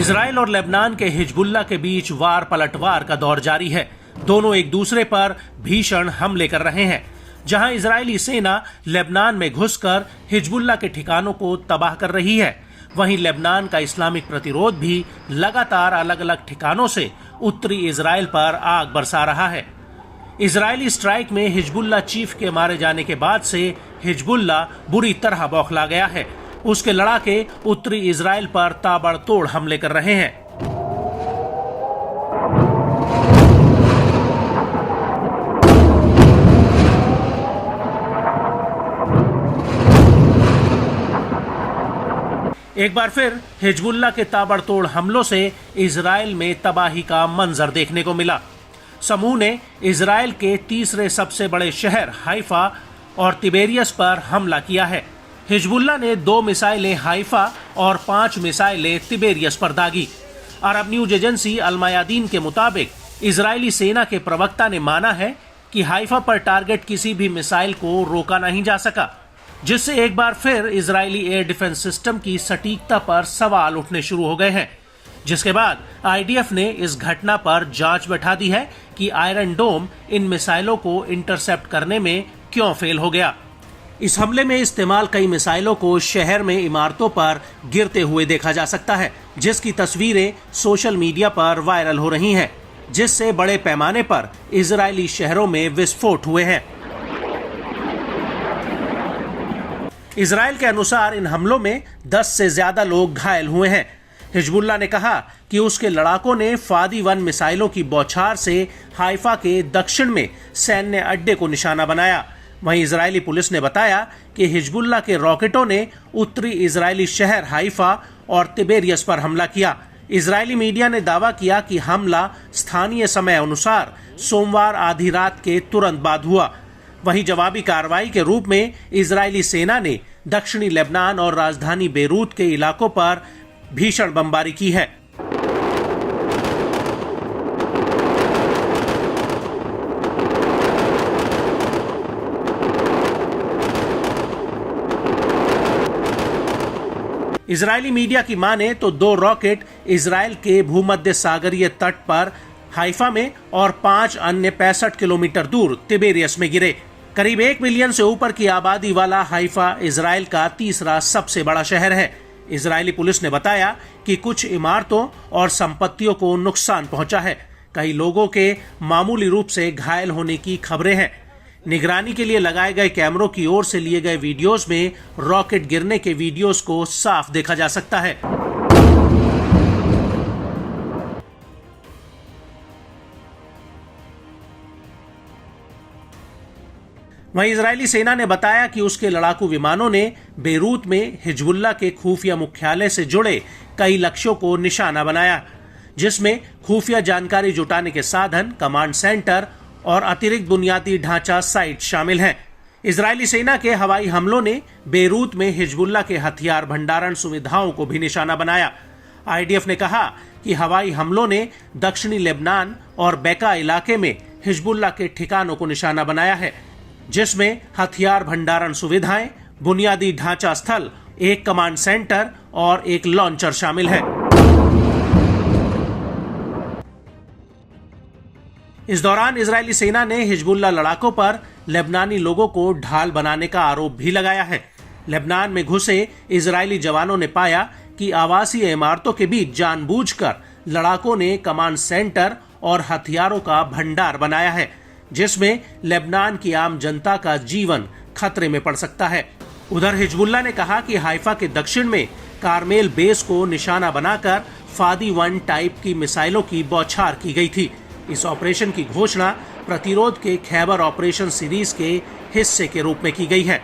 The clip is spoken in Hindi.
इजराइल और लेबनान के हिजबुल्लाह के बीच वार पलटवार का दौर जारी है। दोनों एक दूसरे पर भीषण हमले कर रहे हैं। जहां इजरायली सेना लेबनान में घुसकर हिजबुल्लाह के ठिकानों को तबाह कर रही है, वहीं लेबनान का इस्लामिक प्रतिरोध भी लगातार अलग अलग ठिकानों से उत्तरी इजराइल पर आग बरसा रहा है। इजरायली स्ट्राइक में हिजबुल्लाह चीफ के मारे जाने के बाद से हिजबुल्लाह बुरी तरह बौखला गया है। उसके लड़ाके उत्तरी इजराइल पर ताबड़तोड़ हमले कर रहे हैं। एक बार फिर हिजबुल्लाह के ताबड़तोड़ हमलों से इजराइल में तबाही का मंजर देखने को मिला। समूह ने इजराइल के तीसरे सबसे बड़े शहर हाइफा और तिबेरियस पर हमला किया है। हिजबुल्लाह ने 2 मिसाइलें हाइफा और 5 मिसाइलें तिबेरियस पर दागी। अरब न्यूज एजेंसी अल मयादीन के मुताबिक इजरायली सेना के प्रवक्ता ने माना है कि हाइफा पर टारगेट किसी भी मिसाइल को रोका नहीं जा सका, जिससे एक बार फिर इजरायली एयर डिफेंस सिस्टम की सटीकता पर सवाल उठने शुरू हो गए हैं। जिसके बाद आईडीएफ ने इस घटना पर जांच बैठा दी है कि आयरन डोम इन मिसाइलों को इंटरसेप्ट करने में क्यों फेल हो गया। इस हमले में इस्तेमाल कई मिसाइलों को शहर में इमारतों पर गिरते हुए देखा जा सकता है, जिसकी तस्वीरें सोशल मीडिया पर वायरल हो रही हैं, जिससे बड़े पैमाने पर इजरायली शहरों में विस्फोट हुए हैं। इजराइल के अनुसार इन हमलों में 10 से ज्यादा लोग घायल हुए हैं। हिजबुल्लाह ने कहा कि उसके लड़ाकों ने फादी 1 मिसाइलों की बौछार से हाइफा के दक्षिण में सैन्य अड्डे को निशाना बनाया। वहीं इजरायली पुलिस ने बताया कि हिजबुल्लाह के रॉकेटों ने उत्तरी इजरायली शहर हाइफा और तिबेरियस पर हमला किया। इजरायली मीडिया ने दावा किया कि हमला स्थानीय समय अनुसार सोमवार आधी रात के तुरंत बाद हुआ। वहीं जवाबी कार्रवाई के रूप में इजरायली सेना ने दक्षिणी लेबनान और राजधानी बेरूत के इलाकों पर भीषण बमबारी की है। इजरायली मीडिया की माने तो 2 रॉकेट इजराइल के भूमध्य सागरीय तट पर हाइफा में और 5 अन्य 65 किलोमीटर दूर तिबेरियस में गिरे। करीब 1 मिलियन से ऊपर की आबादी वाला हाइफा इजराइल का तीसरा सबसे बड़ा शहर है। इजरायली पुलिस ने बताया कि कुछ इमारतों और संपत्तियों को नुकसान पहुंचा है। कई लोगों के मामूली रूप से घायल होने की खबरें हैं। निगरानी के लिए लगाए गए कैमरों की ओर से लिए गए वीडियोस में रॉकेट गिरने के वीडियोस को साफ देखा जा सकता है। वहीं इजरायली सेना ने बताया कि उसके लड़ाकू विमानों ने बेरूत में हिजबुल्लाह के खुफिया मुख्यालय से जुड़े कई लक्ष्यों को निशाना बनाया, जिसमें खुफिया जानकारी जुटाने के साधन, कमांड सेंटर और अतिरिक्त बुनियादी ढांचा साइट शामिल हैं। इजरायली सेना के हवाई हमलों ने बेरूत में हिजबुल्लाह के हथियार भंडारण सुविधाओं को भी निशाना बनाया। आईडीएफ ने कहा कि हवाई हमलों ने दक्षिणी लेबनान और बेका इलाके में हिजबुल्लाह के ठिकानों को निशाना बनाया है, जिसमें हथियार भंडारण सुविधाएं, बुनियादी ढांचा स्थल, एक कमांड सेंटर और एक लॉन्चर शामिल है। इस दौरान इजरायली सेना ने हिजबुल्लाह लड़ाकों पर लेबनानी लोगों को ढाल बनाने का आरोप भी लगाया है। लेबनान में घुसे इजरायली जवानों ने पाया कि आवासीय इमारतों के बीच जानबूझकर लड़ाकों ने कमांड सेंटर और हथियारों का भंडार बनाया है, जिसमें लेबनान की आम जनता का जीवन खतरे में पड़ सकता है। उधर हिजबुल्लाह ने कहा कि हाइफा के दक्षिण में कारमेल बेस को निशाना बनाकर फादी 1 टाइप की मिसाइलों की बौछार की गई थी। इस ऑपरेशन की घोषणा प्रतिरोध के खैबर ऑपरेशन सीरीज के हिस्से के रूप में की गई है।